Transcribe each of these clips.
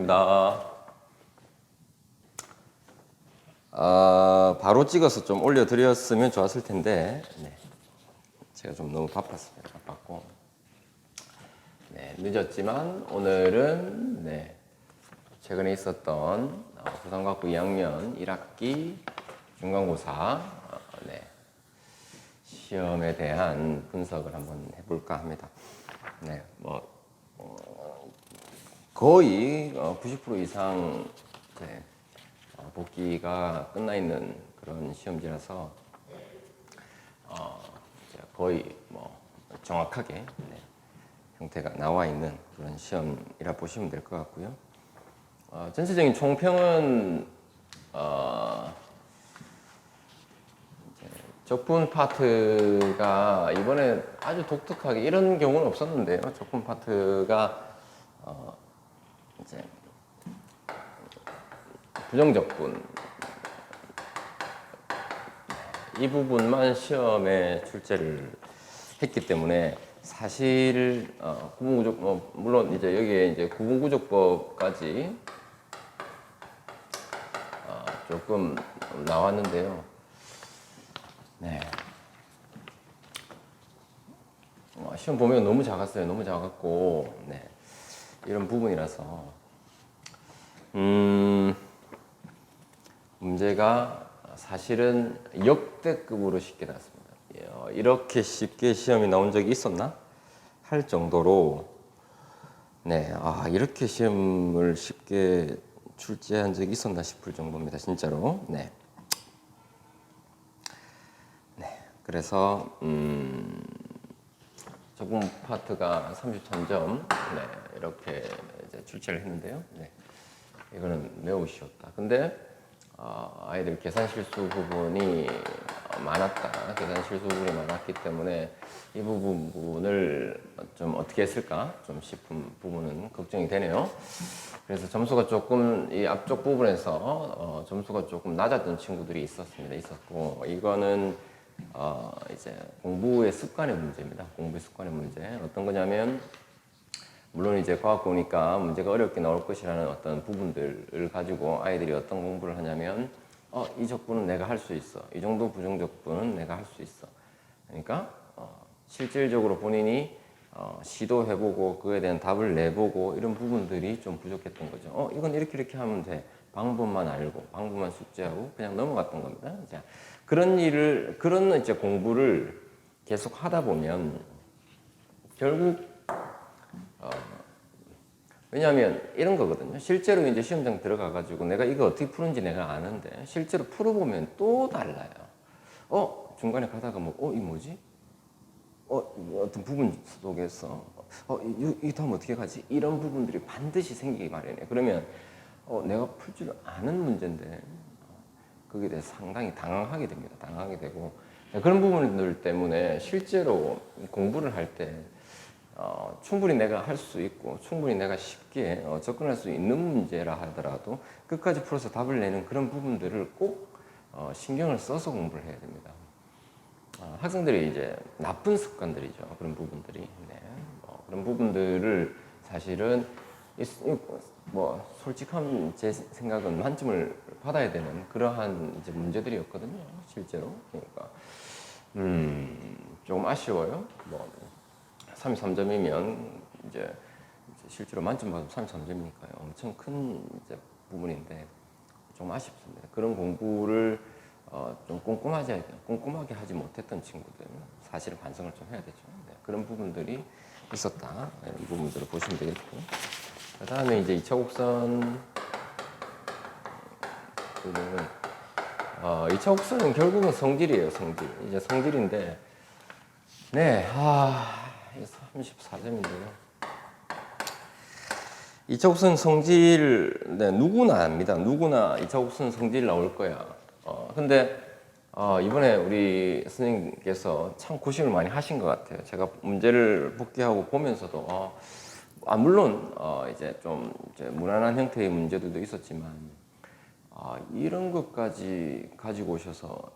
시작하겠습니다. 바로 찍어서 좀 올려드렸으면 좋았을 텐데, 네. 제가 좀 너무 바빴습니다. 바빴고, 네, 늦었지만 오늘은 네, 최근에 있었던 부산과학부 2학년 1학기 중간고사 네, 시험에 대한 분석을 한번 해볼까 합니다. 네, 거의 90% 이상 이제 복귀가 끝나 있는 그런 시험지라서 거의 정확하게 네, 형태가 나와 있는 그런 시험이라 보시면 될 것 같고요. 전체적인 총평은 적분 파트가 이번에 아주 독특하게 이런 경우는 없었는데요. 적분 파트가 이제 부정적분 이 부분만 시험에 출제를 했기 때문에 사실 구분구조 물론 이제 여기에 이제 구분구조법까지 조금 나왔는데요. 네. 시험 보면 너무 작았어요. 너무 작았고, 네. 이런 부분이라서, 문제가 사실은 역대급으로 쉽게 나왔습니다. 이렇게 쉽게 시험이 나온 적이 있었나? 할 정도로, 네. 이렇게 시험을 쉽게 출제한 적이 있었나 싶을 정도입니다. 진짜로. 네. 그래서 적분 파트가 33점 네, 이렇게 이제 출제를 했는데요. 네, 이거는 매우 쉬웠다. 근데 아이들 계산 실수 부분이 많았다. 계산 실수 부분이 많았기 때문에 이 부분을 좀 어떻게 했을까 좀 싶은 부분은 걱정이 되네요. 그래서 점수가 조금 이 앞쪽 부분에서 점수가 조금 낮았던 친구들이 있었고 이거는 이제 공부의 습관의 문제입니다. 공부의 습관의 문제. 어떤 거냐면, 물론 이제 과학 보니까 문제가 어렵게 나올 것이라는 어떤 부분들을 가지고 아이들이 어떤 공부를 하냐면, 이 적분은 내가 할 수 있어. 이 정도 부정적분은 내가 할 수 있어. 그러니까, 실질적으로 본인이 시도해보고 그에 대한 답을 내보고 이런 부분들이 좀 부족했던 거죠. 이건 이렇게 하면 돼. 방법만 알고, 방법만 숙지하고 그냥 넘어갔던 겁니다. 자, 그런 이제 공부를 계속 하다 보면 결국, 왜냐하면 이런 거거든요. 실제로 이제 시험장 들어가가지고 내가 이거 어떻게 푸는지 내가 아는데 실제로 풀어보면 또 달라요. 중간에 가다가 이 뭐지? 어떤 부분 속에서 이 다음 어떻게 가지? 이런 부분들이 반드시 생기기 마련이에요. 그러면 내가 풀 줄 아는 문제인데 거기에 대해서 상당히 당황하게 됩니다. 당황하게 되고 그런 부분들 때문에 실제로 공부를 할 때 충분히 내가 할 수 있고 충분히 내가 쉽게 접근할 수 있는 문제라 하더라도 끝까지 풀어서 답을 내는 그런 부분들을 꼭 신경을 써서 공부를 해야 됩니다. 학생들이 이제 나쁜 습관들이죠. 그런 부분들이. 네. 그런 부분들을 사실은 솔직한 제 생각은 만점을 받아야 되는 그러한 이제 문제들이었거든요. 실제로. 그러니까 조금 아쉬워요. 33점이면 이제 실제로 만점 받으면 33점이니까요. 엄청 큰 이제 부분인데 좀 아쉽습니다. 그런 공부를 좀 꼼꼼하게 하지 못했던 친구들 사실은 반성을 좀 해야 되죠. 네, 그런 부분들이 있었다. 네, 이 부분들을 보시면 되겠고 그 다음에 이제 2차 곡선 부분은 2차 곡선은 결국은 성질이에요. 이제 성질인데 네, 34점인데요. 2차 곡선 성질 네, 누구나 압니다. 누구나 2차 곡선 성질 나올 거야. 근데 이번에 우리 선생님께서 참 고심을 많이 하신 것 같아요. 제가 문제를 복귀하고 보면서도 물론 이제 좀 이제 무난한 형태의 문제들도 있었지만 이런 것까지 가지고 오셔서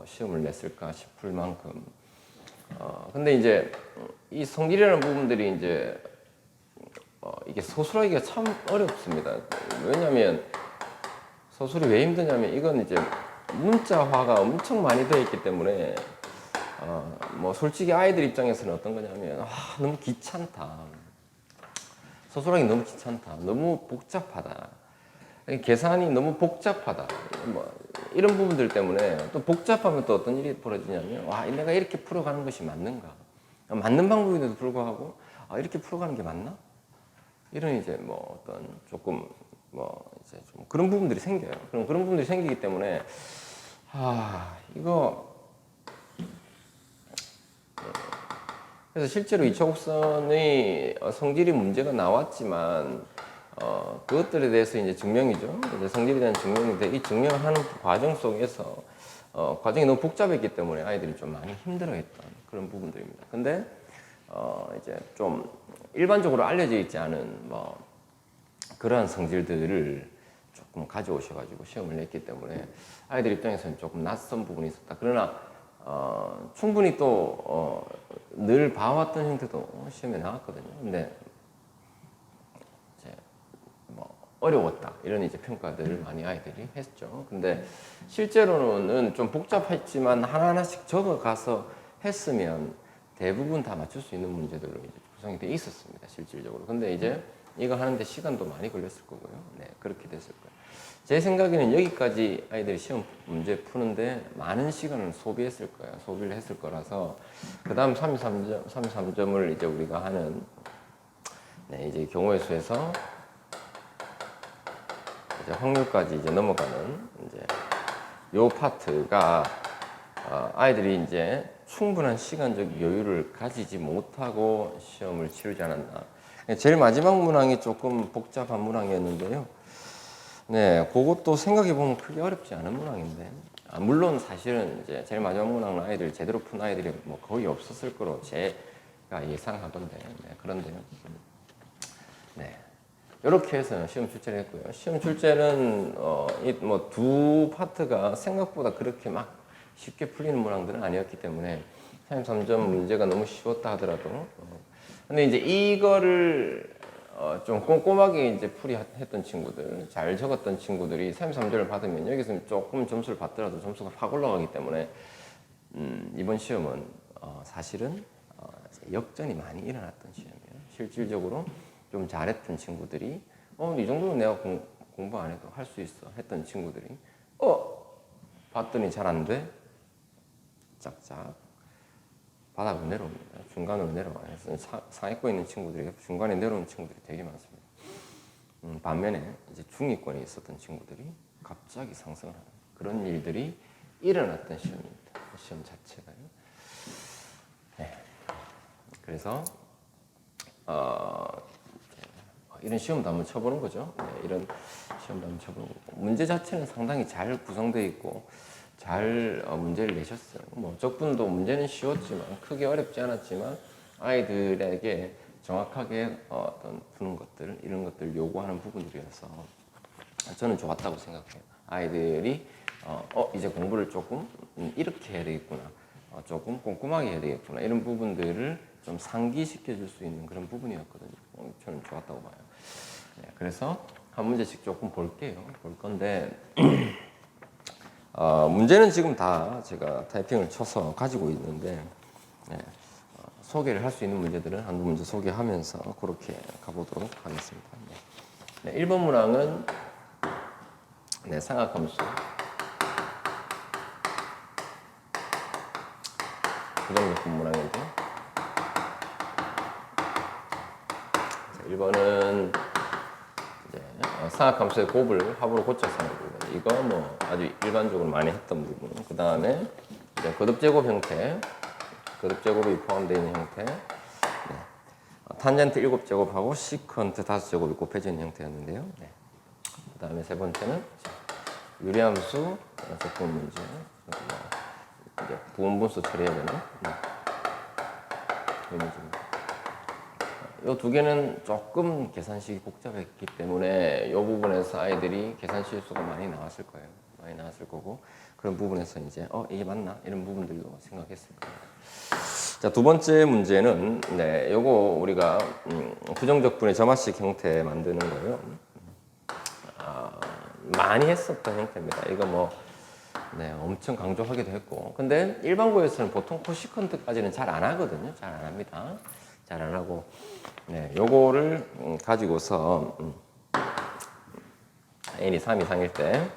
시험을 냈을까 싶을 만큼 근데 이제 이 성질이라는 부분들이 이제 이게 소술하기가 참 어렵습니다. 왜냐하면 소술이 왜 힘드냐면 이건 이제 문자화가 엄청 많이 되어 있기 때문에 뭐 솔직히 아이들 입장에서는 어떤 거냐면 너무 귀찮다. 소술하기 너무 귀찮다. 너무 복잡하다. 계산이 너무 복잡하다. 뭐 이런 부분들 때문에 또 복잡하면 또 어떤 일이 벌어지냐면 내가 이렇게 풀어가는 것이 맞는가? 맞는 방법인데도 불구하고 이렇게 풀어가는 게 맞나? 이런 이제 뭐 어떤 조금 뭐 이제 좀 그런 부분들이 생겨요. 그런 부분들이 생기기 때문에 이거 그래서 실제로 2차 곡선의 성질이 문제가 나왔지만 그것들에 대해서 이제 증명이죠. 이제 성질에 대한 증명인데 이 증명을 하는 과정 속에서 과정이 너무 복잡했기 때문에 아이들이 좀 많이 힘들어했던 그런 부분들입니다. 근데 이제 좀 일반적으로 알려져 있지 않은 뭐 그러한 성질들을 조금 가져오셔가지고 시험을 냈기 때문에 아이들 입장에서는 조금 낯선 부분이 있었다. 그러나 충분히 또 늘 봐왔던 형태도 시험에 나왔거든요. 근데 이제 뭐 어려웠다 이런 이제 평가들을 많이 아이들이 했죠. 근데 실제로는 좀 복잡했지만 하나하나씩 적어가서 했으면 대부분 다 맞출 수 있는 문제들로 이제 구성이 돼 있었습니다. 실질적으로. 근데 이제 이거 하는데 시간도 많이 걸렸을 거고요. 네, 그렇게 됐을 거예요. 제 생각에는 여기까지 아이들이 시험 문제 푸는데 많은 시간을 소비했을 거예요. 소비를 했을 거라서 그 다음 33점을 이제 우리가 하는 이제 경우의 수에서 이제 확률까지 이제 넘어가는 이제 요 파트가 아이들이 이제 충분한 시간적 여유를 가지지 못하고 시험을 치르지 않았나. 제일 마지막 문항이 조금 복잡한 문항이었는데요. 네, 그것도 생각해 보면 크게 어렵지 않은 문항인데, 물론 사실은 이제 제일 마지막 문항은 아이들 제대로 푼 아이들이 뭐 거의 없었을 거로 제가 예상하던데, 네, 그런데요. 네, 이렇게 해서 시험 출제를 했고요. 시험 출제는 뭐 두 파트가 생각보다 그렇게 막 쉽게 풀리는 문항들은 아니었기 때문에 33점 문제가 너무 쉬웠다 하더라도, 근데 이제 이거를 좀 꼼꼼하게 이제 풀이했던 친구들, 잘 적었던 친구들이 33점을 받으면 여기서 조금 점수를 받더라도 점수가 확 올라가기 때문에 이번 시험은 사실은 역전이 많이 일어났던 시험이에요. 실질적으로 좀 잘했던 친구들이 이 정도는 내가 공부 안 해도 할 수 있어 했던 친구들이 봤더니 잘 안 돼. 짝짝 바닥으로 내려옵니다. 중간으로 내려와요. 상위권에 있는 친구들이 중간에 내려오는 친구들이 되게 많습니다. 반면에 이제 중위권에 있었던 친구들이 갑자기 상승을 하는 그런 일들이 일어났던 시험입니다. 시험 자체가요. 네. 그래서 이런 시험도 한번 쳐보는 거죠. 네, 이런 시험도 한번 쳐보는 거고 문제 자체는 상당히 잘 구성되어 있고 잘 문제를 내셨어요. 뭐 적분도 문제는 쉬웠지만 크게 어렵지 않았지만 아이들에게 정확하게 어떤 푸는 것들 이런 것들 요구하는 부분들이어서 저는 좋았다고 생각해요. 아이들이 이제 공부를 조금 이렇게 해야 되겠구나, 조금 꼼꼼하게 해야 되겠구나 이런 부분들을 좀 상기시켜 줄 수 있는 그런 부분이었거든요. 저는 좋았다고 봐요. 네, 그래서 한 문제씩 조금 볼게요. 볼 건데 문제는 지금 다 제가 타이핑을 쳐서 가지고 있는데 소개를 할 수 있는 문제들은 한두 문제 소개하면서 그렇게 가보도록 하겠습니다. 네, 1번 문항은 삼각함수 부정적분 문항인데요. 1번은 삼각함수의 곱을 합으로 고쳐서 하는 부분. 이거 뭐 아주 일반적으로 많이 했던 부분. 그 다음에 거듭제곱 형태, 거듭제곱이 포함되어 있는 형태, 탄젠트 7제곱하고 시컨트 5제곱이 곱해지는 형태였는데요. 그 다음에 세 번째는 유리함수 적분 문제. 이제 부분분수 처리해야 되는 이 문제입니다. 이 두 개는 조금 계산식이 복잡했기 때문에 이 부분에서 아이들이 계산 실수가 많이 나왔을 거예요. 많이 나왔을 거고 그런 부분에서 이제 이게 맞나 이런 부분들도 생각했을 거예요. 자, 두 번째 문제는 네, 요거 우리가 부정적분의 점화식 형태 만드는 거예요. 많이 했었던 형태입니다. 이거 뭐 네, 엄청 강조하기도 했고. 근데 일반고에서는 보통 코시컨트까지는 잘 안 하거든요. 잘 안 합니다. 잘 안 하고. 네, 요거를 가지고서 n이 3 이상일 때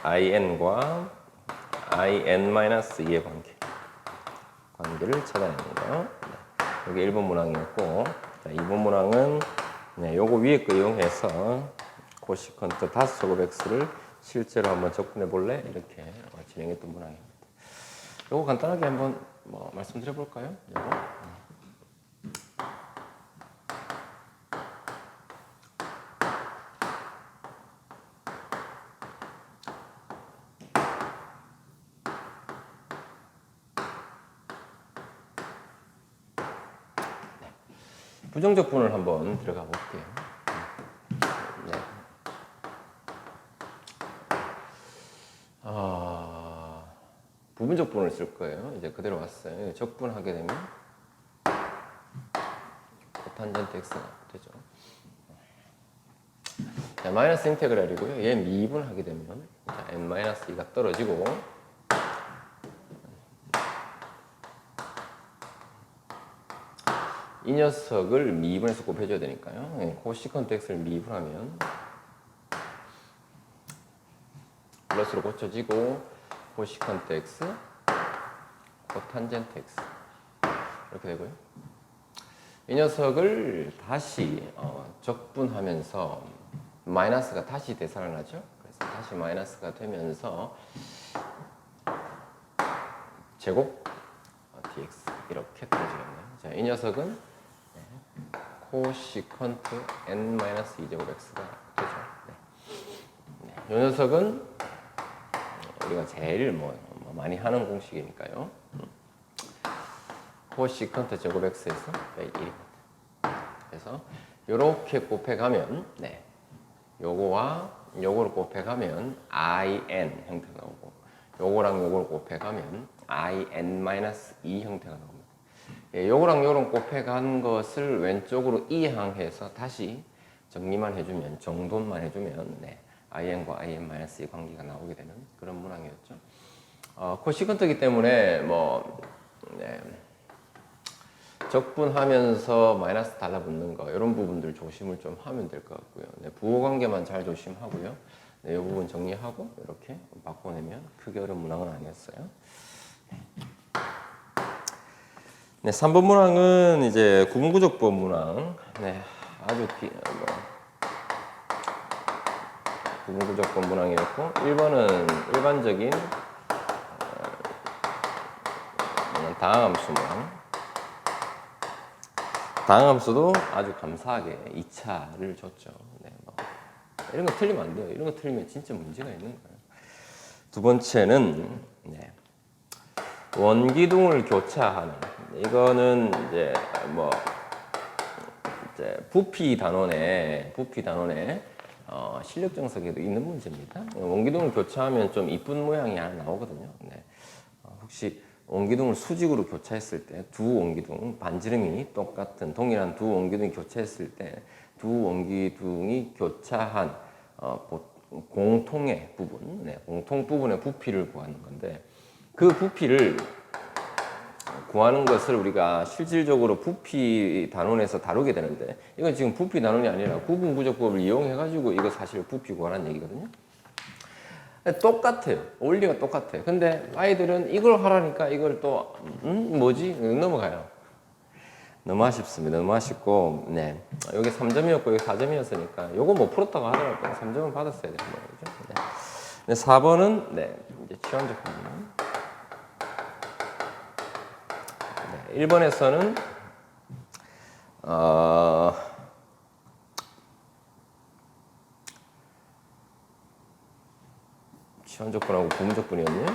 in과 in-2의 관계를 찾아내는 거. 네, 이게 1번 문항이었고, 자, 2번 문항은 네, 요거 위에 거 이용해서 코시컨트 5제곱 x를 실제로 한번 접근해 볼래? 이렇게 진행했던 문항입니다. 요거 간단하게 한번 뭐 말씀드려 볼까요? 요거. 부정적분을 한번 들어가 볼게요. 네. 부분적분을 쓸 거예요. 이제 그대로 왔어요. 적분하게 되면 코탄젠트 x가 되죠. 자, 마이너스 인테그랄이고요. 얘 미분하게 되면 자, n-2가 떨어지고 이 녀석을 미분해서 곱해줘야 되니까요. 코시컨트 x를 미분하면 플러스로 고쳐지고 코시컨트 x, 코탄젠트 x 이렇게 되고요. 이 녀석을 다시 적분하면서 마이너스가 다시 되살아나죠. 그래서 다시 마이너스가 되면서 제곱 dx 이렇게 떨어지겠네요. 자, 이 녀석은 코시컨트 n-2제곱 x가 되죠. 네. 이 녀석은 우리가 제일 뭐 많이 하는 공식이니까요. 코시컨트 제곱 x에서 1입니다. 그래서 요렇게 곱해가면 네. 요거와 요거를 곱해가면 in 형태가 나오고 요거랑 요거를 곱해가면 in-2 형태가 나옵니다. 예, 요거랑 요거랑 곱해간 것을 왼쪽으로 이항해서 다시 정리만 해주면, 정돈만 해주면 네, in과 in-2 관계가 나오게 되는 그런 문항이었죠. 코시컨트이기 때문에 뭐 네, 적분하면서 마이너스 달라붙는 거 이런 부분들 조심을 좀 하면 될 것 같고요. 네, 부호 관계만 잘 조심하고요. 네, 이 부분 정리하고 이렇게 바꿔내면 크게 어려운 문항은 아니었어요. 네, 3번 문항은 이제 구분구조법 문항. 네, 아주 구분구조법 문항이었고 1번은 일반적인 다항함수 문항. 다항함수도 아주 감사하게 2차를 줬죠. 네, 뭐 이런 거 틀리면 안 돼요. 이런 거 틀리면 진짜 문제가 있는 거예요. 두 번째는 네, 원기둥을 교차하는. 이거는 이제 뭐 이제 부피 단원에 실력 정석에도 있는 문제입니다. 원기둥을 교차하면 좀 이쁜 모양이 하나 나오거든요. 네. 혹시 원기둥을 수직으로 교차했을 때 두 원기둥 반지름이 똑같은 동일한 두 원기둥이 교차했을 때 두 원기둥이 교차한 공통의 부분, 네, 공통 부분의 부피를 구하는 건데 그 부피를 구하는 것을 우리가 실질적으로 부피 단원에서 다루게 되는데 이건 지금 부피 단원이 아니라 구분구조법을 이용해가지고 이거 사실 부피 구하라는 얘기거든요. 똑같아요. 원리가 똑같아요. 근데 아이들은 이걸 하라니까 이걸 또 뭐지? 넘어가요. 너무 아쉽습니다. 너무 아쉽고 네. 여기 3점이었고 여기 4점이었으니까 요거 못 풀었다고 하더라고요. 3점은 받았어야 되는 거죠. 네. 네, 4번은 네, 이제 치환적 부분. 네, 1번에서는 치환적분하고 부분적분이었네요.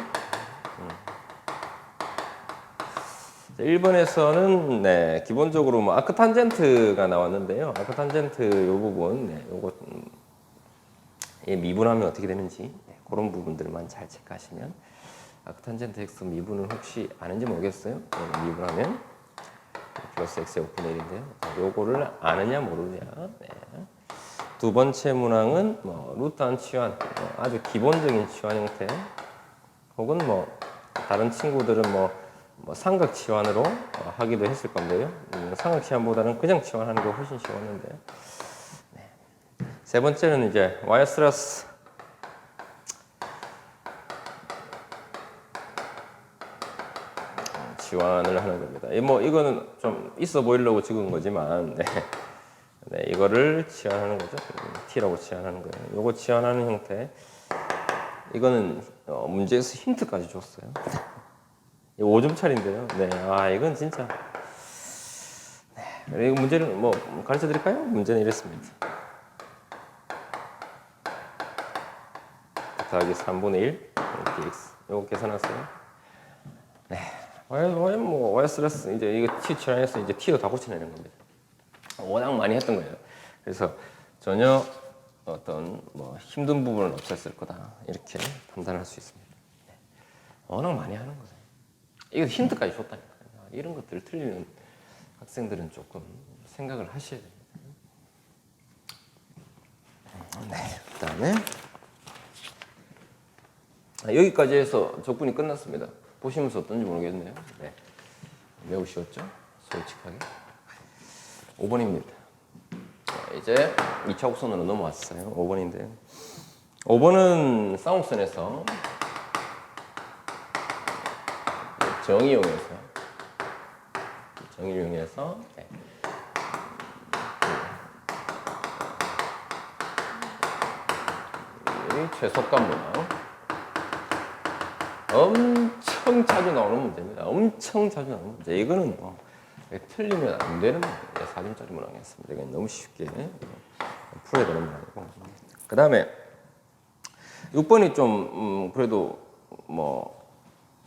1번에서는 네, 기본적으로 뭐 아크탄젠트가 나왔는데요. 아크탄젠트 요 부분, 네, 요거 미분하면 어떻게 되는지 네, 그런 부분들만 잘 체크하시면 아크탄젠트 x 미분을 혹시 아는지 모르겠어요? 미분하면 플러스 x의 5분의 1인데요. 요거를 아느냐 모르냐. 네. 두 번째 문항은 뭐 루트한 치환, 아주 기본적인 치환 형태, 혹은 뭐 다른 친구들은 뭐 삼각 치환으로 하기도 했을 건데요. 삼각 치환보다는 그냥 치환하는 게 훨씬 쉬웠는데. 네. 세 번째는 이제 와이어스러스 치환을 하는 겁니다. 뭐 이거는 좀 있어 보이려고 적은 거지만, 네. 네, 이거를 치환하는 거죠. T라고 치환하는 거예요. 요거 치환하는 형태. 이거는 문제에서 힌트까지 줬어요. 이거 5점짜리인데요. 네, 이건 진짜. 네, 이거 문제를 뭐 가르쳐 드릴까요? 문제는 이랬습니다. 더하기 3분의 1 dx. 요거 계산했어요. 네, 뭐 와이어스러스 이제 이거 T 치환해서 이제 T도 다 고쳐내는 겁니다. 워낙 많이 했던 거예요. 그래서 전혀 어떤 뭐 힘든 부분은 없었을 거다 이렇게 판단할 수 있습니다. 네. 워낙 많이 하는 거죠. 이거 힌트까지 줬다니까요. 이런 것들 틀리는 학생들은 조금 생각을 하셔야 됩니다. 네, 그다음에 여기까지 해서 적분이 끝났습니다. 보시면서 어떤지 모르겠네요. 네. 매우 쉬웠죠? 솔직하게. 5번입니다. 이제 2차 곡선으로 넘어왔어요. 5번인데 5번은 쌍곡선에서 정의용해서 네. 이 최속감 문항 엄청 자주 나오는 문제입니다. 엄청 자주 나오는 문제. 이거는 뭐 틀리면 안 되는 문제예요. 4점짜리 문항이었습니다. 이건 너무 쉽게 풀어야 되는 문항이고. 그 다음에 6번이 좀 그래도 뭐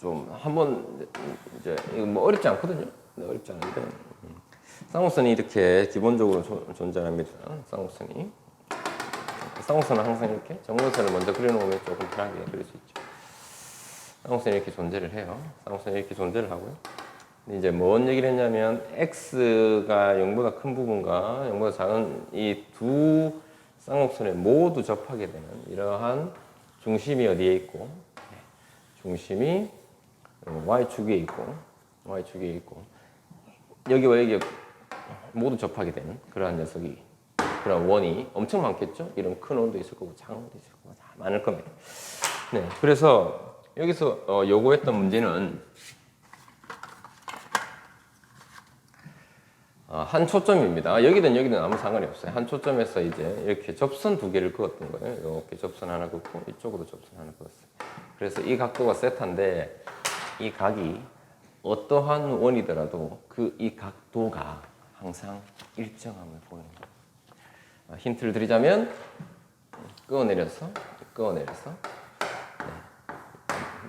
좀 한번 이제 이거 뭐 어렵지 않거든요. 어렵지 않은데 쌍곡선이 이렇게 기본적으로 존재합니다. 쌍곡선은 항상 이렇게 정근선을 먼저 그려놓으면 조금 편하게 그릴 수 있죠. 쌍곡선이 이렇게 존재를 해요. 쌍곡선이 이렇게 존재를 하고요. 근데 이제 뭔 얘기를 했냐면 x가 0보다 큰 부분과 0보다 작은 이 두 쌍곡선에 모두 접하게 되는 이러한 중심이 어디에 있고, 중심이 y축에 있고 여기와 여기 모두 접하게 되는 그러한 녀석이, 그런 원이 엄청 많겠죠? 이런 큰 원도 있을 거고 작은 원도 있을 거고 다 많을 겁니다. 네, 그래서 여기서 요구했던 문제는 한 초점입니다. 여기든 아무 상관이 없어요. 한 초점에서 이제 이렇게 접선 두 개를 그었던 거예요. 이렇게 접선 하나 긋고 이쪽으로 접선 하나 그었어요. 그래서 이 각도가 세타인데 이 각이 어떠한 원이더라도 이 각도가 항상 일정함을 보이는 거예요. 힌트를 드리자면 끄어내려서 네.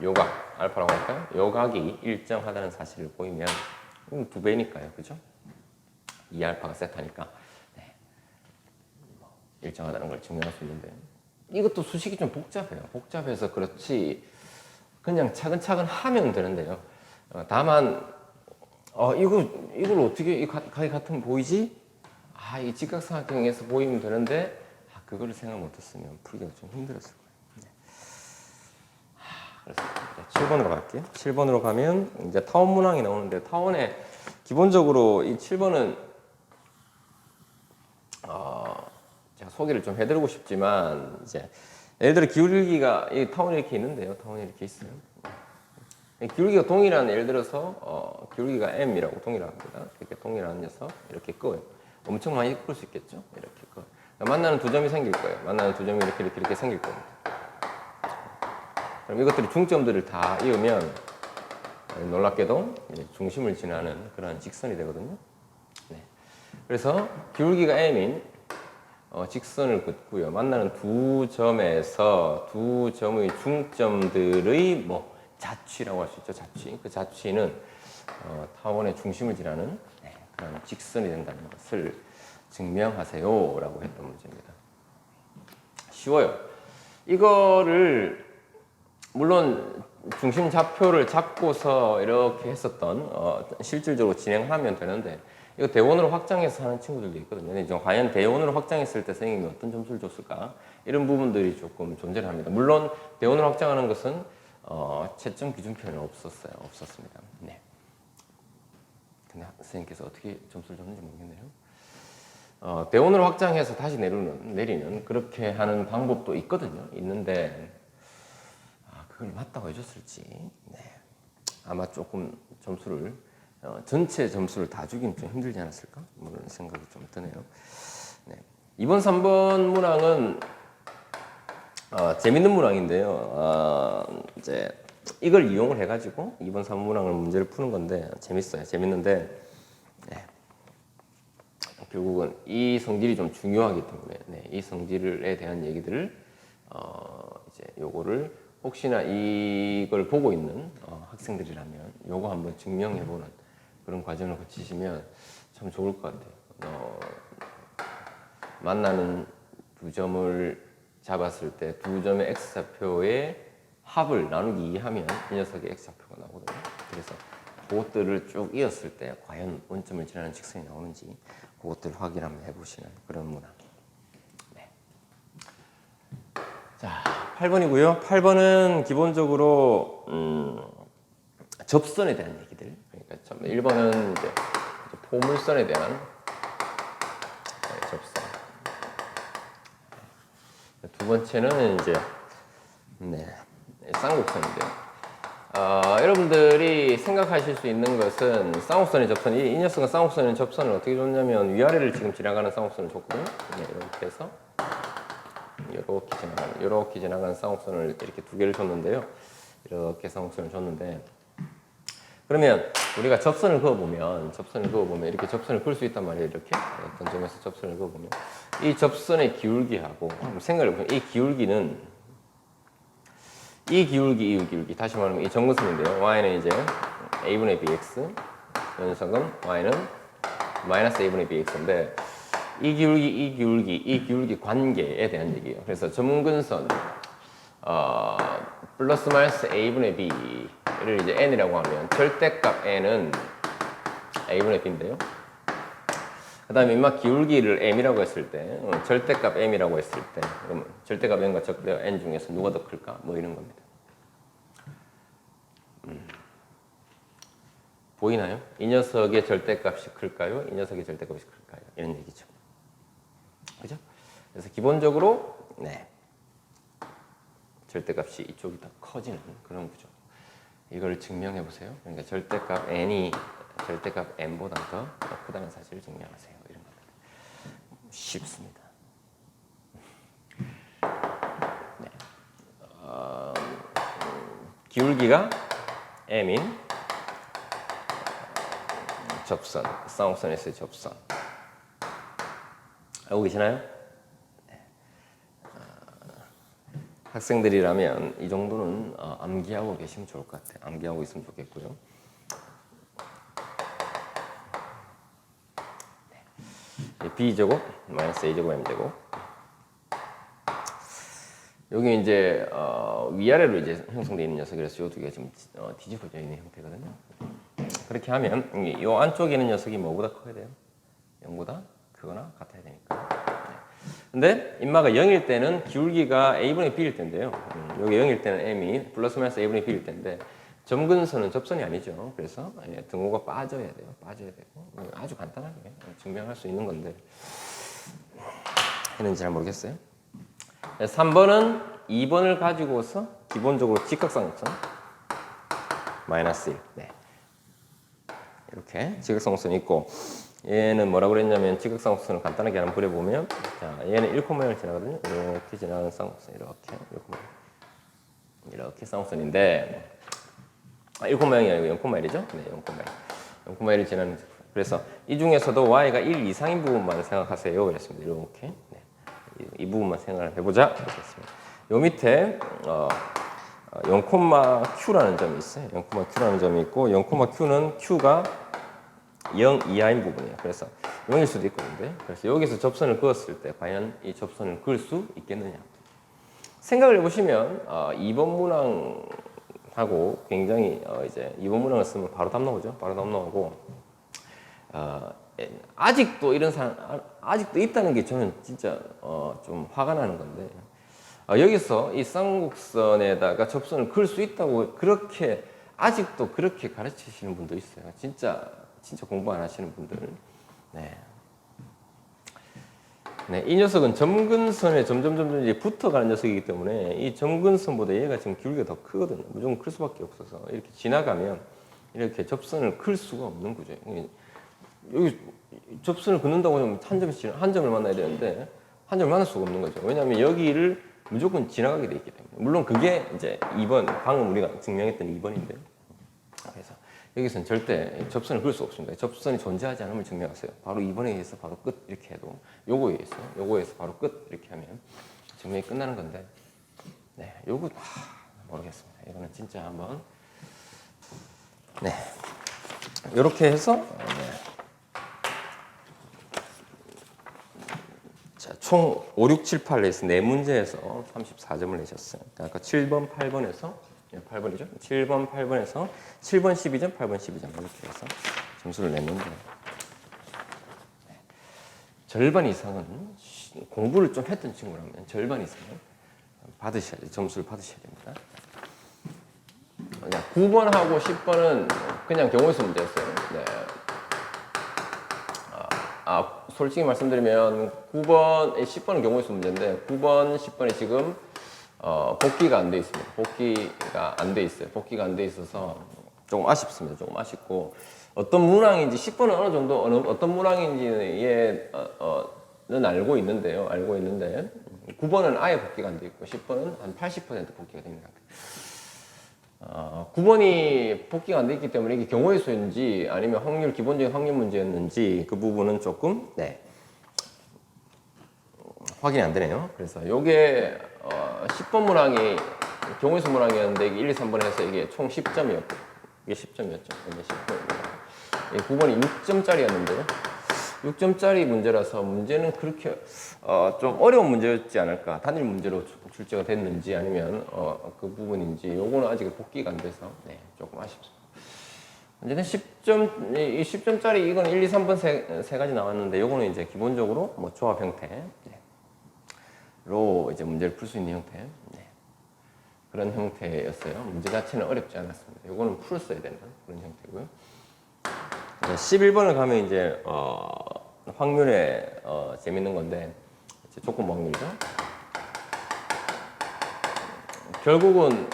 요각 알파라고 할까요? 요각이 일정하다는 사실을 보이면 2배니까요, 그죠? 2알파가 세타니까 네. 일정하다는 걸 증명할 수 있는데 이것도 수식이 좀 복잡해요. 복잡해서 그렇지 그냥 차근차근 하면 되는데요. 다만 이걸 어떻게 이 각이 같으면 보이지? 이 직각삼각형에서 보이면 되는데 그거를 생각 못했으면 풀기가 좀 힘들었을 거예요. 네. 그래서 7번으로 갈게요. 7번으로 가면 이제 타원 문항이 나오는데 타원에 기본적으로 이 7번은 제가 소개를 좀 해드리고 싶지만 이제 예를 들어 기울기가 이 타원이 이렇게 있는데요. 타원이 이렇게 있어요. 기울기가 동일한 예를 들어서 기울기가 m이라고 동일합니다. 이렇게 동일한 녀석 이렇게 끄어요. 엄청 많이 끌 수 있겠죠. 이렇게 끄. 만나는 두 점이 생길 거예요. 만나는 두 점이 이렇게 생길 겁니다. 그럼 이것들이 중점들을 다 이으면 놀랍게도 중심을 지나는 그런 직선이 되거든요. 네. 그래서 기울기가 m인 직선을 긋고요. 만나는 두 점에서 두 점의 중점들의 뭐 자취라고 할 수 있죠. 자취. 그 자취는 타원의 중심을 지나는 그런 직선이 된다는 것을 증명하세요라고 했던 문제입니다. 쉬워요. 이거를 물론 중심 좌표를 잡고서 이렇게 했었던 실질적으로 진행하면 되는데 이거 대원으로 확장해서 하는 친구들도 있거든요. 근데 과연 대원으로 확장했을 때 선생님이 어떤 점수를 줬을까? 이런 부분들이 조금 존재를 합니다. 물론 대원으로 확장하는 것은 채점 기준표는 없었습니다. 네. 근데 선생님께서 어떻게 점수를 줬는지 모르겠네요. 대원으로 확장해서 다시 내리는 그렇게 하는 방법도 있는데 그걸 맞다고 해줬을지 네. 아마 조금 점수를 전체 점수를 다 주기는 좀 힘들지 않았을까? 뭐 그런 생각이 좀 드네요. 네. 2번, 3번 문항은 재밌는 문항인데요. 이제 이걸 이용을 해가지고 2번, 3번 문항을 문제를 푸는 건데 재밌는데 네. 결국은 이 성질이 좀 중요하기 때문에 네. 이 성질에 대한 얘기들을 이제 요거를 혹시나 이걸 보고 있는 학생들이라면 요거 한번 증명해보는 그런 과정을 거치시면 참 좋을 것 같아요. 만나는 두 점을 잡았을 때 두 점의 x좌표의 합을 나누기 2 하면 이 녀석의 x좌표가 나오거든요. 그래서 그것들을 쭉 이었을 때 과연 원점을 지나는 직선이 나오는지 그것들을 확인 한번 해보시는 그런 문항. 네. 자, 8번이고요. 8번은 기본적으로 접선에 대한 얘기들. 그러니까 1번은 이제 포물선에 대한 접선. 두 번째는 이제 쌍곡선인데요. 여러분들이 생각하실 수 있는 것은 쌍곡선의 접선, 이 녀석은 쌍곡선의 접선을 어떻게 줬냐면 위아래를 지금 지나가는 쌍곡선을 줬거든요. 네, 이렇게 해서 이렇게 지나가는 쌍곡선을 이렇게 두 개를 줬는데요. 이렇게 쌍곡선을 줬는데 그러면 우리가 접선을 그어보면 이렇게 접선을 그을 수 있단 말이에요. 이렇게 어떤 점에서 접선을 그어보면 이 접선의 기울기하고 생각을 해보면 이 기울기는 이 기울기 다시 말하면 이 정근선인데요. y는 이제 a분의 bx, 이 녀석은 y는 마이너스 a분의 bx인데 이 기울기 관계에 대한 얘기예요. 그래서 정근선 플러스 마이너스 a분의 b를 이제 n이라고 하면 절대값 n은 a분의 b인데요. 그 다음에 인마 기울기를 m이라고 했을 때 절대값 m이라고 했을 때 그러면 절대값 m과 적대값 n 중에서 누가 더 클까? 뭐 이런 겁니다. 보이나요? 이 녀석의 절대값이 클까요? 이 녀석의 절대값이 클까요? 이런 얘기죠. 그죠? 그래서 기본적으로 절대값이 이쪽이 더 커지는 그런 구조. 이걸 증명해 보세요. 그러니까 절대값 n이 절대값 m보다 더 크다는 사실을 증명하세요. 이런 겁니다. 쉽습니다. 네. 기울기가 m인 접선, 쌍곡선에서의 접선. 알고 계시나요? 네. 학생들이라면 이 정도는 암기하고 계시면 좋을 것 같아요. 암기하고 있으면 좋겠고요. 네. b제곱 마이너스 a제곱 m제곱. 여기 이제 위아래로 이제 형성되어 있는 녀석이라서 이 두 개가 지금 뒤집어져 있는 형태거든요. 그렇게 하면 이 안쪽에 있는 녀석이 뭐보다 커야 돼요? 0보다 크거나 같아야 되니까. 근데 인마가 0일 때는 기울기가 a분의 b일 텐데요. 여기 0일 때는 m이 플러스 마이너스 a분의 b일 텐데 점근선은 접선이 아니죠. 그래서 등호가 빠져야 돼요. 빠져야 되고 아주 간단하게 증명할 수 있는 건데 했는지 잘 모르겠어요. 3번은 2번을 가지고서 기본적으로 직각쌍곡선 마이너스 1. 네. 이렇게 직각쌍곡선이 있고 얘는 뭐라고 그랬냐면 직각쌍곡선을 간단하게 한번 그려보면 자, 얘는 1,0을 지나거든요. 이렇게 지나가는 쌍곡선 이렇게 쌍곡선인데 1,0이 아니고 0,1이죠? 네, 0,1을 지나는 그래서 이 중에서도 y가 1 이상인 부분만 생각하세요. 그랬습니다. 이렇게 네. 이 부분만 생각을 해보자. 그랬습니다. 요 밑에 0,q라는 점이 있어요. 0,q라는 점이 있고 0,q는 q가 0 이하인 부분이에요. 그래서 0일 수도 있거든요. 그래서 여기서 접선을 그었을 때 과연 이 접선을 그을 수 있겠느냐. 생각을 해보시면 2번 문항하고 굉장히 이제 2번 문항을 쓰면 바로 답 나오죠. 바로 답 나오고 아직도 이런 사람 아직도 있다는 게 저는 진짜 좀 화가 나는 건데 여기서 이 쌍곡선에다가 접선을 그을 수 있다고 그렇게 아직도 그렇게 가르치시는 분도 있어요. 진짜 공부 안 하시는 분들. 네. 네, 이 녀석은 점근선에 점점 이제 붙어가는 녀석이기 때문에 이 점근선보다 얘가 지금 기울기가 더 크거든요. 무조건 클 수밖에 없어서 이렇게 지나가면 이렇게 접선을 클 수가 없는 구조예요. 여기 접선을 긋는다고 하면 한 점을 만나야 되는데 한 점을 만날 수가 없는 거죠. 왜냐하면 여기를 무조건 지나가게 돼 있기 때문에. 물론 그게 이제 2번 방금 우리가 증명했던 2번인데요. 그래서 여기서는 절대 접선을 그을 수 없습니다. 접선이 존재하지 않음을 증명하세요. 바로 2번에 의해서 바로 끝 이렇게 해도 요거에 의해서 바로 끝 이렇게 하면 증명이 끝나는 건데 네, 요거 모르겠습니다. 이거는 진짜 한번 네 이렇게 해서 자, 총 5, 6, 7, 8에서 4문제에서 34점을 내셨어요. 아까 7번, 8번에서 8번이죠. 7번, 8번에서 7번 12점, 8번 12점 이렇게 해서 점수를 냈는데 절반 이상은 공부를 좀 했던 친구라면 절반 이상은 받으셔야죠. 점수를 받으셔야 됩니다. 9번하고 10번은 그냥 경우수 문제였어요. 네. 솔직히 말씀드리면 9번, 10번은 경우수 문제인데 9번, 10번이 지금 복귀가 안 돼 있습니다. 복귀가 안 돼 있어요. 복귀가 안 돼 있어서 조금 아쉽습니다. 조금 아쉽고 어떤 문항인지 10번은 어느 정도 어떤 문항인지는 알고 있는데요. 알고 있는데 9번은 아예 복귀가 안 돼 있고 10번은 한 80% 복귀가 되는 것 같아요. 9번이 복귀가 안 돼 있기 때문에 이게 경우의 수인지 아니면 기본적인 확률 문제였는지 그 부분은 조금 확인이 안 되네요. 그래서 요게 10번 문항이 경우의 수 문항이었는데 이게 1, 2, 3번 해서 이게 총 10점이었고 이게 10점이었죠. 이게 10번. 9번이 6점짜리였는데요. 6점짜리 문제라서 문제는 그렇게 좀 어려운 문제였지 않을까. 단일 문제로 출제가 됐는지 아니면 그 부분인지 요거는 아직 복귀가 안 돼서 조금 아쉽습니다. 어쨌든 10점짜리 이건 1, 2, 3번 세 가지 나왔는데 요거는 이제 기본적으로 뭐 조합 형태로 이제 문제를 풀 수 있는 형태. 그런 형태였어요. 문제 자체는 어렵지 않았습니다. 요거는 풀었어야 되는 그런 형태고요. 11번을 가면 이제 확률에 재밌는 건데 조건 확률이죠. 결국은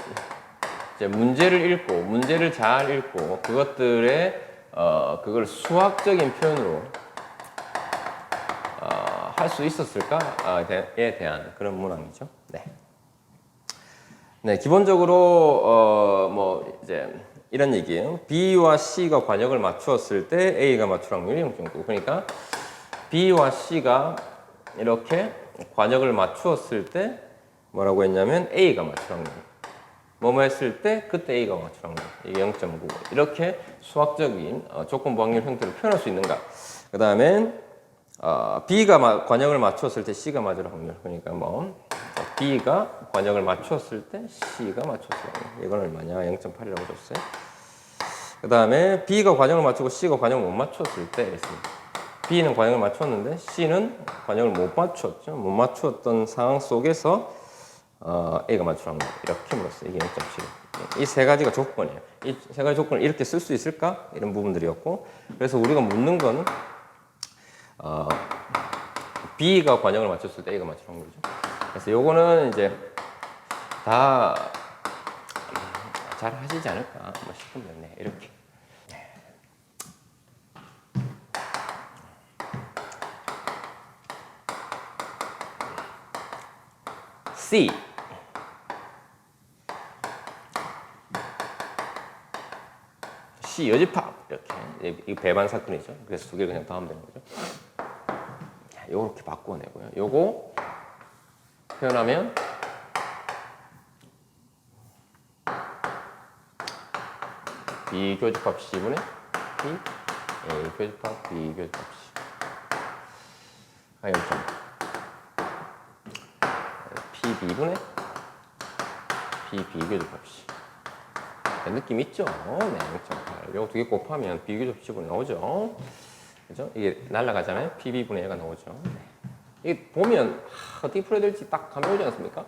이제 문제를 잘 읽고 그걸 수학적인 표현으로 할 수 있었을까에 대한 그런 문항이죠. 네, 기본적으로 뭐 이제 이런 얘기예요. B와 C가 관역을 맞추었을 때 A가 맞출 확률이 0.9. 그러니까 B와 C가 이렇게 관역을 맞추었을 때 뭐라고 했냐면 A가 맞출 확률. 뭐뭐 했을 때 그때 A가 맞출 확률. 이게 0.9. 이렇게 수학적인 조건부 확률 형태로 표현할 수 있는가. 그 다음에 B가 관역을 맞추었을 때 C가 맞을 확률. 그러니까 뭐 B가 관역을 맞추었을 때 C가 맞췄을 확률. 이건 얼마냐? 0.8이라고 줬어요. 그 다음에 B가 관역을 맞추고 C가 관역을 못 맞췄을 때 있습니다. B는 관역을 맞췄는데 C는 관역을 못 맞췄죠. 못 맞추었던 상황 속에서 A가 맞출 확률. 이렇게 물었어요. 이게 0.7. 이 세 가지가 조건이에요. 이 세 가지 조건을 이렇게 쓸 수 있을까? 이런 부분들이었고, 그래서 우리가 묻는 거는 B가 관역을 맞췄을 때 A가 맞출 확률이죠. 그래서 요거는 이제 다 잘 하시지 않을까 싶은데 이렇게. C 여집합 이렇게 이 배반 사건이죠. 그래서 두 개를 그냥 더하면 되는 거죠. 요렇게 바꿔내고요. 요거 표현하면 비교집합 C분의 P A 교집합 B 교집합 C P B분의 비교접 없이. 느낌 있죠? 네, 0.8. 요거 두 개 곱하면 비교접 지분이 나오죠? 그죠? 이게 날아가잖아요? PB분의 1가 나오죠? 네. 이게 보면 어떻게 풀어야 될지 딱 감이 오지 않습니까?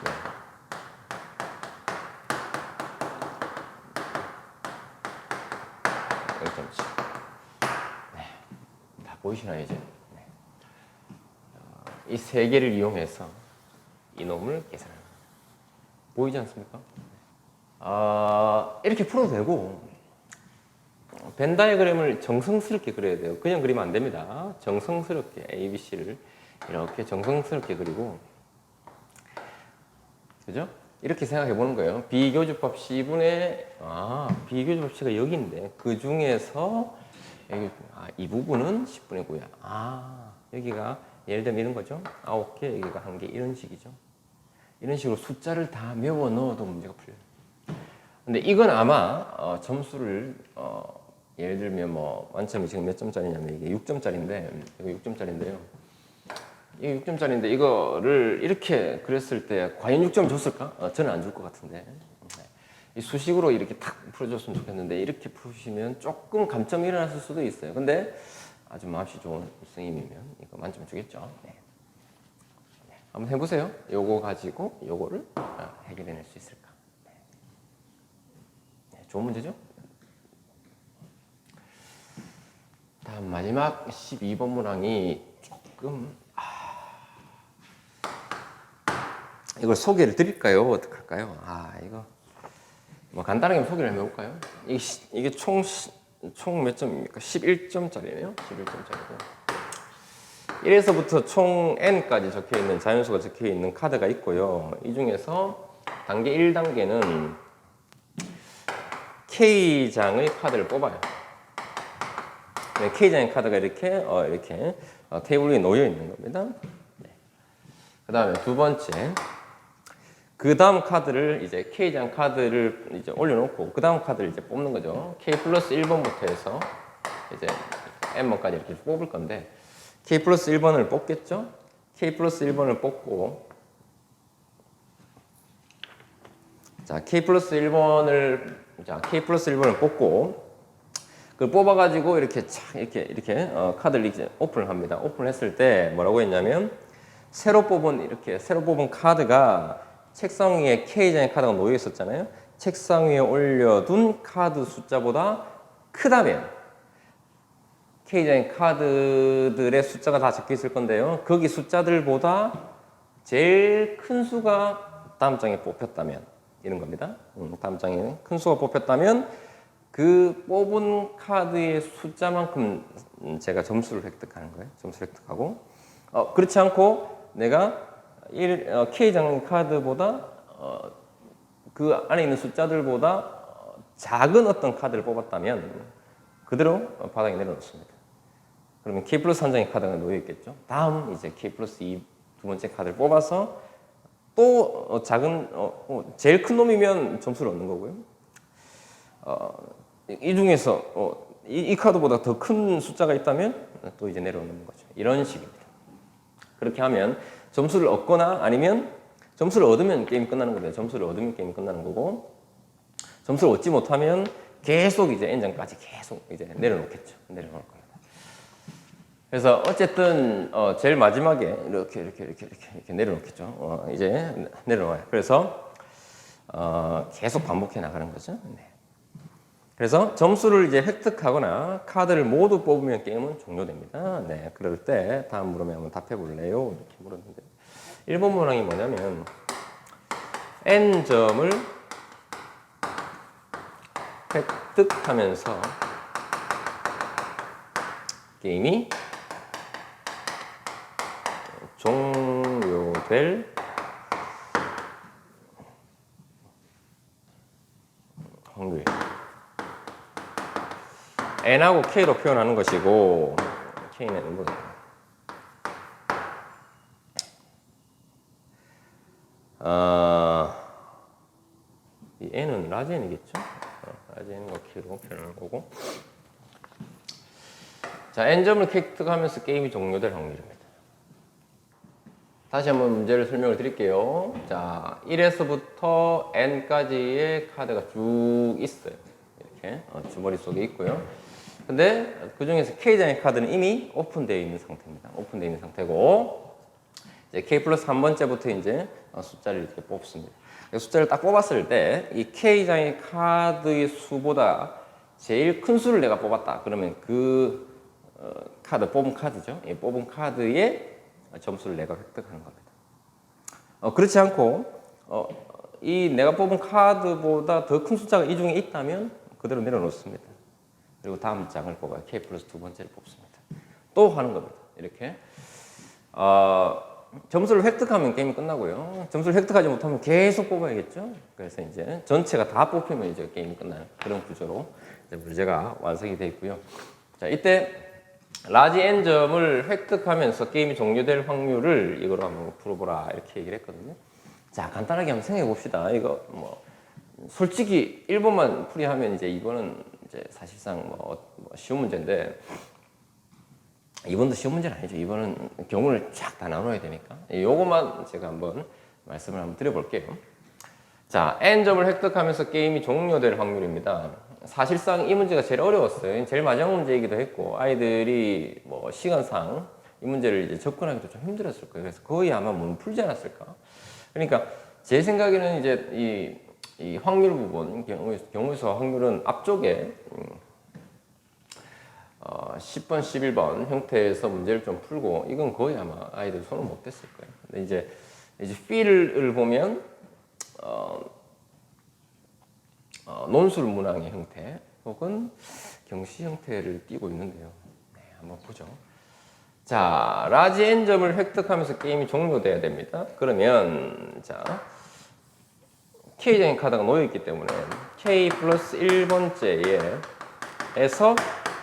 네. 네. 다 보이시나요, 이제? 네. 이 세 개를 이용해서 이놈을 계산합니다. 보이지 않습니까? 이렇게 풀어도 되고, 벤 다이어그램을 정성스럽게 그려야 돼요. 그냥 그리면 안 됩니다. 정성스럽게 ABC를 이렇게 정성스럽게 그리고, 그죠? 이렇게 생각해 보는 거예요. 비교집합 C분의, 비교집합 C가 여기인데, 그 중에서, 이 부분은 10분의 9야. 여기가, 예를 들면 이런 거죠. 9개, 여기가 1개, 이런 식이죠. 이런 식으로 숫자를 다 메워 넣어도 문제가 풀려요. 근데 이건 아마, 점수를, 예를 들면 뭐, 만점이 지금 몇 점짜리냐면 이게 6점짜리인데, 이거 6점짜리인데요. 이게 6점짜리인데 이거를 이렇게 그렸을 때 과연 6점 줬을까? 저는 안 줄 것 같은데. 이 수식으로 이렇게 탁 풀어줬으면 좋겠는데 이렇게 푸시면 조금 감점이 일어났을 수도 있어요. 근데 아주 마음씨 좋은 선생님이면 이거 만점 주겠죠. 네. 한번 해보세요. 요거 가지고 요거를 해결해낼 수 있을까? 네, 좋은 문제죠? 다음 마지막 12번 문항이 조금 이걸 소개를 드릴까요? 어떡할까요? 이거 뭐 간단하게 소개를 해볼까요? 이게 총 몇 점입니까? 11점짜리네요. 11점짜리고 1에서부터 총 N까지 적혀있는 자연수가 적혀있는 카드가 있고요. 이 중에서 단계 1단계는 K장의 카드를 뽑아요. K장의 카드가 이렇게 테이블 위에 놓여 있는 겁니다. 네. 그 다음에 두 번째, 그 다음 카드를 이제 K장 카드를 이제 올려놓고 그 다음 카드를 이제 뽑는 거죠. K 플러스 1번부터 해서 이제 N번까지 이렇게 뽑을 건데 K 플러스 1번을 뽑겠죠? K 플러스 1번을 뽑고 K 플러스 1번을 뽑고 그걸 뽑아가지고 이렇게 카드를 이제 오픈을 합니다. 오픈을 했을 때 뭐라고 했냐면 새로 뽑은 카드가 책상 위에 K장의 카드가 놓여 있었잖아요. 책상 위에 올려둔 카드 숫자보다 크다면 K장의 카드들의 숫자가 다 적혀 있을 건데요. 거기 숫자들보다 제일 큰 수가 다음 장에 뽑혔다면 이런 겁니다. 다음 장에 큰 수가 뽑혔다면 그 뽑은 카드의 숫자만큼 제가 점수를 획득하는 거예요. 점수를 획득하고 그렇지 않고 내가 K장 카드보다 그 안에 있는 숫자들보다 작은 어떤 카드를 뽑았다면 그대로 바닥에 내려놓습니다. 그러면 K 플러스 한 장의 카드가 놓여 있겠죠. 다음 이제 K 플러스 2 두 번째 카드를 뽑아서 또 작은 제일 큰 놈이면 점수를 얻는 거고요. 이 중에서 이 카드보다 더 큰 숫자가 있다면 또 이제 내려오는 거죠. 이런 식입니다. 그렇게 하면 점수를 얻거나 아니면 점수를 얻으면 게임이 끝나는 거예요. 점수를 얻으면 게임이 끝나는 거고 점수를 얻지 못하면 계속 이제 N장까지 계속 이제 내려놓겠죠. 내려놓을 겁니다. 그래서 어쨌든 제일 마지막에 이렇게 내려놓겠죠. 이제 내려놔요. 그래서 계속 반복해 나가는 거죠. 네. 그래서 점수를 이제 획득하거나 카드를 모두 뽑으면 게임은 종료됩니다. 네, 그럴 때 다음 물음에 한번 답해 볼래요? 이렇게 물었는데 1번 문항이 뭐냐면 N점을 획득하면서 게임이 종료될 확률 N하고 K로 표현하는 것이고 K는 뭐죠? 이 N은 라지 N이겠죠? 라지 N과 K로 표현하는 거고 자, N점을 획득하면서 게임이 종료될 확률입니다. 다시 한번 문제를 설명을 드릴게요. 자, 1에서부터 n까지의 카드가 쭉 있어요. 이렇게 주머니 속에 있고요. 근데 그 중에서 K장의 카드는 이미 오픈되어 있는 상태입니다. 오픈되어 있는 상태고, 이제 K 플러스 한 번째부터 이제 숫자를 이렇게 뽑습니다. 숫자를 딱 뽑았을 때 이 K장의 카드의 수보다 제일 큰 수를 내가 뽑았다. 그러면 그 카드, 뽑은 카드죠. 이 뽑은 카드의 점수를 내가 획득하는 겁니다. 그렇지 않고 이 내가 뽑은 카드보다 더 큰 숫자가 이 중에 있다면 그대로 내려놓습니다. 그리고 다음 장을 뽑아요. K 플러스 두 번째를 뽑습니다. 또 하는 겁니다. 이렇게 점수를 획득하면 게임이 끝나고요. 점수를 획득하지 못하면 계속 뽑아야겠죠. 그래서 이제 전체가 다 뽑히면 이제 게임이 끝나는 그런 구조로 이제 문제가 완성이 되어 있고요. 자, 이때 라지 n점을 획득하면서 게임이 종료될 확률을 이거로 한번 풀어보라 이렇게 얘기를 했거든요. 자, 간단하게 한번 생각해 봅시다. 이거 뭐 솔직히 1번만 풀이하면 이제 이거는 이제 사실상 뭐 쉬운 문제인데 2번도 쉬운 문제는 아니죠. 2번은 경우를 쫙 다 나눠야 되니까 요것만 제가 한번 말씀을 한번 드려볼게요. 자, n점을 획득하면서 게임이 종료될 확률입니다. 사실상 이 문제가 제일 어려웠어요. 제일 마지막 문제이기도 했고 아이들이 뭐 시간상 이 문제를 이제 접근하기도 좀 힘들었을 거예요. 그래서 거의 아마 못 풀지 않았을까. 그러니까 제 생각에는 이제 이 확률 부분, 경우에서 확률은 앞쪽에 10번, 11번 형태에서 문제를 좀 풀고 이건 거의 아마 아이들 손을 못 댔을 거예요. 근데 이제 feel을 보면 논술 문항의 형태 혹은 경시 형태를 띠고 있는데요. 네, 한번 보죠. 자, 라지 n점을 획득하면서 게임이 종료돼야 됩니다. 그러면 자, K장의 카드가 놓여있기 때문에 K 플러스 1번째에서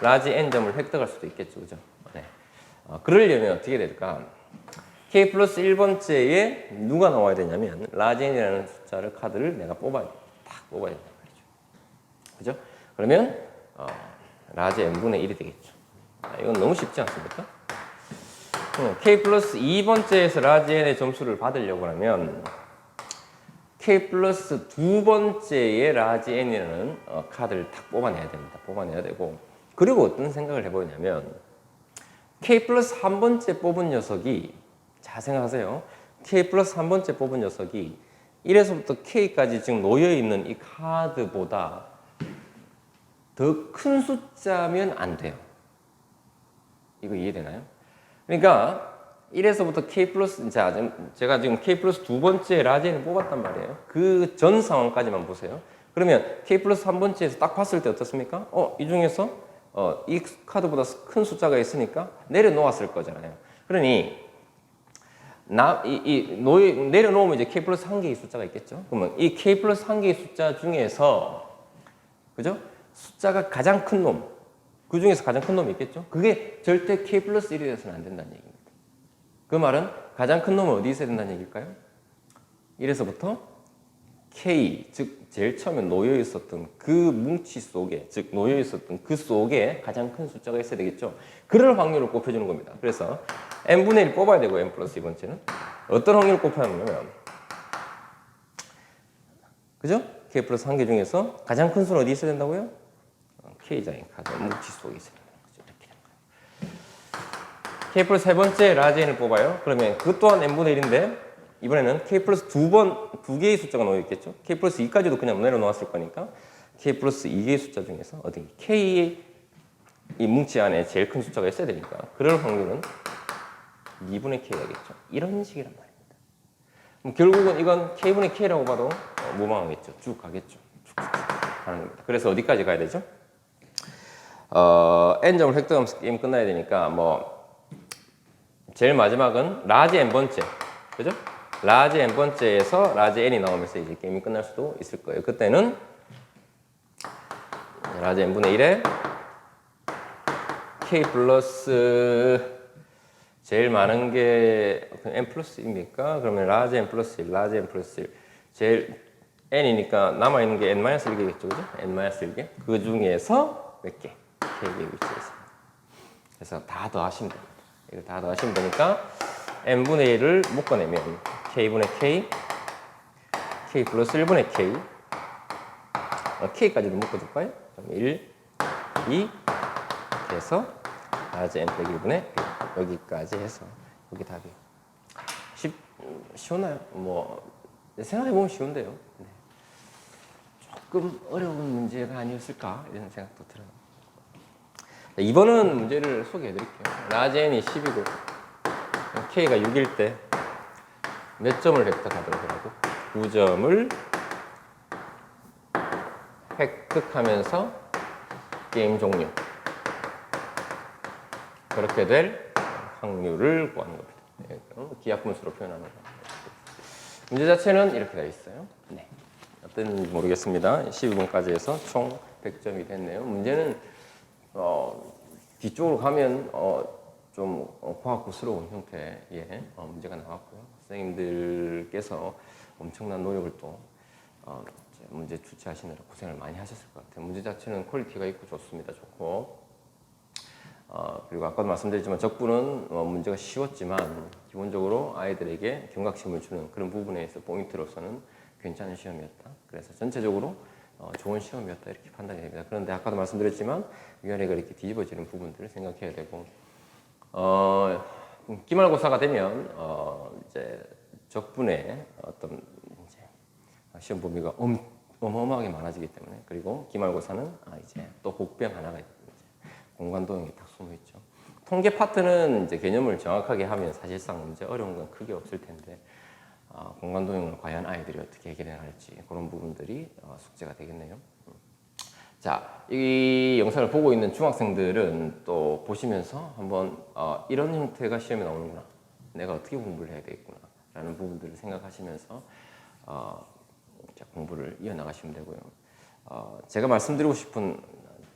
라지 n점을 획득할 수도 있겠죠. 그죠? 네. 그러려면 어떻게 될까? K 플러스 1번째에 누가 나와야 되냐면 라지 n이라는 숫자를 카드를 내가 뽑아야 돼. 딱 뽑아야 된단 말이죠. 그죠? 그러면 라지 n분의 1이 되겠죠. 이건 너무 쉽지 않습니까? K 플러스 2번째에서 라지 n의 점수를 받으려고 하면 K 플러스 두 번째의 라지 n이라는 카드를 딱 뽑아내야 됩니다. 뽑아내야 되고 그리고 어떤 생각을 해보냐면 K 플러스 한 번째 뽑은 녀석이 자 생각하세요. K 플러스 한 번째 뽑은 녀석이 1에서부터 K까지 지금 놓여있는 이 카드보다 더 큰 숫자면 안 돼요. 이거 이해되나요? 그러니까 1에서부터 K 플러스, 자, 제가 지금 K 플러스 두 번째 라지를 뽑았단 말이에요. 그 전 상황까지만 보세요. 그러면 K 플러스 한 번째에서 딱 봤을 때 어떻습니까? 이 중에서 이 카드보다 큰 숫자가 있으니까 내려놓았을 거잖아요. 그러니 내려놓으면 이제 K 플러스 한 개의 숫자가 있겠죠. 그러면 이 K 플러스 한 개의 숫자 중에서 그죠? 숫자가 가장 큰 놈, 그 중에서 가장 큰 놈이 있겠죠. 그게 절대 K 플러스 1이 돼서는 안 된다는 얘기입니다. 그 말은 가장 큰 놈은 어디 있어야 된다는 얘기일까요? 1에서부터 K, 즉 제일 처음에 놓여 있었던 그 뭉치 속에, 즉 놓여 있었던 그 속에 가장 큰 숫자가 있어야 되겠죠. 그럴 확률을 곱해주는 겁니다. 그래서 n분의 1 뽑아야 되고 n 플러스 2번째는 어떤 확률을 곱하냐면 그죠? K 플러스 한 개 중에서 가장 큰 수는 어디 있어야 된다고요? K장의 카드 뭉치 속에 있어야 된다는 거죠. 이렇게 되는 거예요. K 플러스 세 번째 라지 n을 뽑아요. 그러면 그 또한 n분의 1인데 이번에는 K 플러스 두 개의 숫자가 놓여 있겠죠. K 플러스 2까지도 그냥 내려놓았을 거니까 K 플러스 2개의 숫자 중에서 어디 K의 이 뭉치 안에 제일 큰 숫자가 있어야 되니까 그럴 확률은 2분의 K가겠죠. 이런 식이란 말입니다. 그럼 결국은 이건 K분의 K라고 봐도 무방하겠죠. 쭉 가겠죠. 쭉 가는 겁니다. 그래서 어디까지 가야 되죠? n점을 획득하면서 게임 끝나야 되니까 뭐 제일 마지막은 라지 n번째 그죠? 라지 n번째에서 라지 n이 나오면서 이제 게임이 끝날 수도 있을 거예요. 그때는 라지 n분의 1에 K 플러스 제일 많은 게 n 플러스 1입니까? 그러면 라지 n 플러스 1, 라지 n 플러스 1 제일 n이니까 남아있는 게 n-1개겠죠. 그죠? n-1개 그 중에서 몇 개? K의 위치에 있습니다. 그래서 다 더하시면 됩니다. 이거 다 더하시면 되니까 n분의 1을 묶어내면 k분의 k, k 플러스 1분의 k, k까지도 묶어줄까요? 그럼 1, 2 이렇게 해서 라지 n 빼기 1분의 여기까지 해서 여기 답이 쉬웠나요? 뭐 생각해보면 쉬운데요. 네. 조금 어려운 문제가 아니었을까 이런 생각도 들어요. 네, 이번은 문제를 소개해드릴게요. 라지 n이 10이고 k가 6일 때 몇 점을 획득하더라고? 9점을 획득하면서 게임 종료. 그렇게 될 확률을 구하는 겁니다. 네, 기하분수로 표현하는 거. 문제 자체는 이렇게 되어 있어요. 네. 어떤지 모르겠습니다. 12번까지 해서 총 100점이 됐네요. 문제는 뒤쪽으로 가면 좀 과학고스러운 형태의 문제가 나왔고요. 선생님들께서 엄청난 노력을 또 문제 출제하시느라 고생을 많이 하셨을 것 같아요. 문제 자체는 퀄리티가 있고 좋습니다. 좋고 그리고 아까도 말씀드렸지만 적분은 문제가 쉬웠지만 기본적으로 아이들에게 경각심을 주는 그런 부분에 있어 포인트로서는 괜찮은 시험이었다. 그래서 전체적으로 좋은 시험이었다 이렇게 판단이 됩니다. 그런데 아까도 말씀드렸지만 위원회가 이렇게 뒤집어지는 부분들을 생각해야 되고 기말고사가 되면 이제 적분의 어떤 이제 시험 범위가 어마어마하게 많아지기 때문에 그리고 기말고사는 이제 또 복병 하나가 이제 공간 도형이 딱 숨어 있죠. 통계 파트는 이제 개념을 정확하게 하면 사실상 문제 어려운 건 크게 없을 텐데 공간 도형을 과연 아이들이 어떻게 해결할지 그런 부분들이 숙제가 되겠네요. 자, 이 영상을 보고 있는 중학생들은 또 보시면서 한번 이런 형태가 시험에 나오는구나. 내가 어떻게 공부를 해야 되겠구나. 라는 부분들을 생각하시면서 공부를 이어나가시면 되고요. 제가 말씀드리고 싶은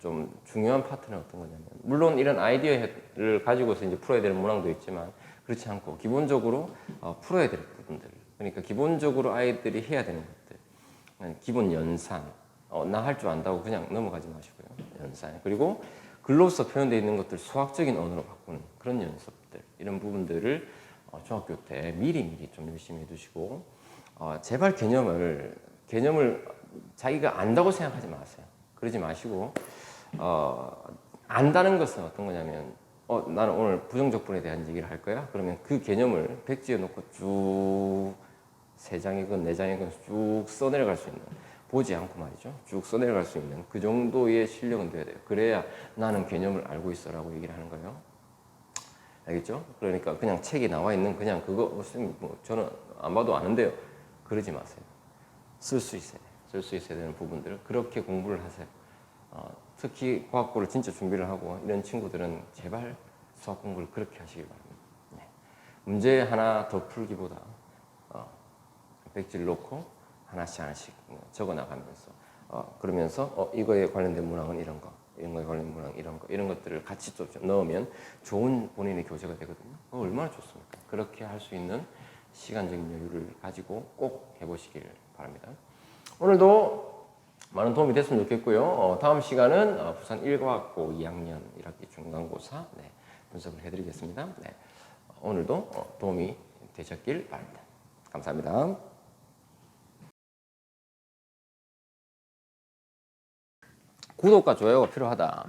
좀 중요한 파트는 어떤 거냐면 물론 이런 아이디어를 가지고서 이제 풀어야 되는 문항도 있지만 그렇지 않고 기본적으로 풀어야 될 부분들 그러니까 기본적으로 아이들이 해야 되는 것들 기본 연산 나 할 줄 안다고 그냥 넘어가지 마시고요. 연산 그리고 글로서 표현되어 있는 것들 수학적인 언어로 바꾸는 그런 연습들 이런 부분들을 중학교 때 미리 좀 열심히 해두시고 제발 개념을 자기가 안다고 생각하지 마세요. 그러지 마시고 안다는 것은 어떤 거냐면 나는 오늘 부정적분에 대한 얘기를 할 거야. 그러면 그 개념을 백지에 놓고 쭉 3장이건 4장이건 쭉 써내려갈 수 있는 보지 않고 말이죠. 쭉 써내려갈 수 있는 그 정도의 실력은 돼야 돼요. 그래야 나는 개념을 알고 있어라고 얘기를 하는 거예요. 알겠죠? 그러니까 그냥 책에 나와 있는 그냥 그거 뭐 저는 안 봐도 아는데요. 그러지 마세요. 쓸 수 있어야 돼요. 쓸 수 있어야 되는 부분들을 그렇게 공부를 하세요. 특히 과학고를 진짜 준비를 하고 이런 친구들은 제발 수학 공부를 그렇게 하시길 바랍니다. 네. 문제 하나 더 풀기보다 백지를 놓고 하나씩 적어 나가면서 그러면서 이거에 관련된 문항은 이런 거, 이런 거에 관련된 문항 이런 거, 이런 것들을 같이 좀 넣으면 좋은 본인의 교재가 되거든요. 얼마나 좋습니까? 그렇게 할 수 있는 시간적인 여유를 가지고 꼭 해보시길 바랍니다. 오늘도 많은 도움이 됐으면 좋겠고요. 다음 시간은 부산 1과학고 2학년 1학기 중간고사 분석을 해드리겠습니다. 네. 오늘도 도움이 되셨길 바랍니다. 감사합니다. 구독과 좋아요가 필요하다.